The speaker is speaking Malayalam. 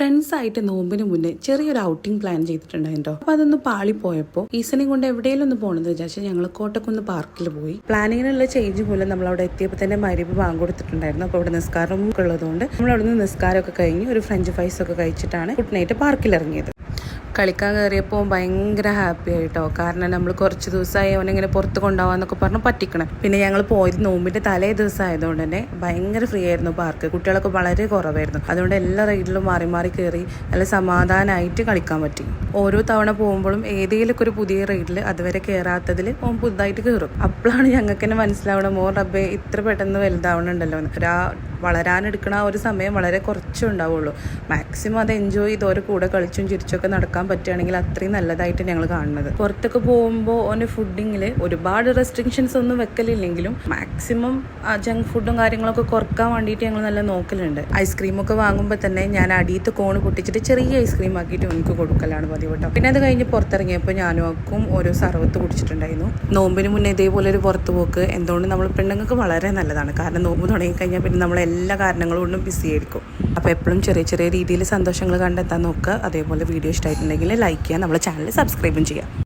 ഫ്രണ്ട്സായിട്ട് നോമ്പിന് മുന്നേ ചെറിയൊരു ഔട്ടിംഗ് പ്ലാൻ ചെയ്തിട്ടുണ്ടായിട്ടോ. അപ്പൊ അതൊന്ന് പാളിപ്പോയപ്പോൾ ഈസനെയും കൊണ്ട് എവിടെയെങ്കിലും ഒന്ന് പോകണമെന്ന് വിചാരിച്ചാൽ ഞങ്ങൾ കോട്ടക്കുന്ന് പാർക്കിൽ പോയി. പ്ലാനിങ്ങിനുള്ള ചേഞ്ച് മൂലം നമ്മൾ അവിടെ എത്തിയപ്പോൾ തന്നെ മഗ്‌രിബ് ബാങ്ക് കൊടുത്തിട്ടുണ്ടായിരുന്നു. അപ്പോൾ അവിടെ നിസ്കാരം ഉള്ളതുകൊണ്ട് നമ്മൾ അവിടെ നിന്ന് നിസ്കാരമൊക്കെ കഴിഞ്ഞ് ഒരു ഫ്രഞ്ച് ഫ്രൈസ് ഒക്കെ കഴിച്ചിട്ടാണ് ഗുഡ് നൈറ്റ് പാർക്കിൽ ഇറങ്ങിയത്. കളിക്കാൻ കയറിയപ്പോൾ ഭയങ്കര ഹാപ്പി ആയിട്ടോ. കാരണം നമ്മൾ കുറച്ച് ദിവസമായി അവനിങ്ങനെ പുറത്ത് കൊണ്ടുപോകാന്നൊക്കെ പറഞ്ഞ് പറ്റിക്കണം. പിന്നെ ഞങ്ങൾ പോയത് നോമ്പിന്റെ തലേ ദിവസം ആയതുകൊണ്ട് തന്നെ ഭയങ്കര ഫ്രീ ആയിരുന്നു പാർക്ക്. കുട്ടികളൊക്കെ വളരെ കുറവായിരുന്നു. അതുകൊണ്ട് എല്ലാ റൈഡിലും മാറി മാറി കയറി നല്ല സമാധാനമായിട്ട് കളിക്കാൻ പറ്റി. ഓരോ തവണ പോകുമ്പോഴും ഏതെങ്കിലുമൊക്കെ ഒരു പുതിയ റൈഡിൽ അതുവരെ കയറാത്തതിൽ ഓൻ പുതുതായിട്ട് കയറും. അപ്പോഴാണ് ഞങ്ങൾക്ക് തന്നെ മനസ്സിലാവണം മോൻ റബ്ബേ ഇത്ര പെട്ടെന്ന് വലുതാവണുണ്ടല്ലോ എന്ന്. വളരാനെടുക്കണ ആ ഒരു സമയം വളരെ കുറച്ചേ ഉണ്ടാവുള്ളൂ. മാക്സിമം അത് എൻജോയ് ചെയ്ത് ഓരോ കൂടെ കളിച്ചും ചിരിച്ചൊക്കെ നടക്കാൻ പറ്റുകയാണെങ്കിൽ അത്രയും നല്ലതായിട്ട് ഞങ്ങൾ കാണുന്നത്. പുറത്തൊക്കെ പോകുമ്പോൾ ഓൻ്റെ ഫുഡിങ്ങിൽ ഒരുപാട് റെസ്ട്രിക്ഷൻസ് ഒന്നും വെക്കലില്ലെങ്കിലും മാക്സിമം ജങ്ക് ഫുഡും കാര്യങ്ങളൊക്കെ കുറക്കാൻ വേണ്ടിയിട്ട് ഞങ്ങൾ നല്ല നോക്കലുണ്ട്. ഐസ്ക്രീമൊക്കെ വാങ്ങുമ്പോൾ തന്നെ ഞാൻ അടിയത്ത് കോണ് പൊട്ടിച്ചിട്ട് ചെറിയ ഐസ്ക്രീം ആക്കിയിട്ട് എനിക്ക് കൊടുക്കലാണ് പതിവ് കേട്ടോ. പിന്നെ അത് കഴിഞ്ഞ് പുറത്തിറങ്ങിയപ്പോൾ ഞാനും ആക്കും ഓരോ സർവത്ത് കുടിച്ചിട്ടുണ്ടായിരുന്നു. നോമ്പിന് മുന്നേ ഇതേപോലെ ഒരു പുറത്ത് പോക്ക് എന്തുകൊണ്ട് നമ്മൾ പെണ്ണുങ്ങൾക്ക് വളരെ നല്ലതാണ്. കാരണം നോമ്പ് തുടങ്ങിക്കഴിഞ്ഞാൽ പിന്നെ നമ്മൾ എല്ലാ കാരണങ്ങളും കൊണ്ടും ബിസി ആയിരിക്കും. അപ്പോൾ എപ്പോഴും ചെറിയ ചെറിയ രീതിയിൽ സന്തോഷങ്ങൾ കണ്ടെത്താൻ നോക്കുക. അതേപോലെ വീഡിയോ ഇഷ്ടമായിട്ടുണ്ടെങ്കിൽ ലൈക്ക് ചെയ്യുക, നമ്മളെ ചാനൽ സബ്സ്ക്രൈബും ചെയ്യുക.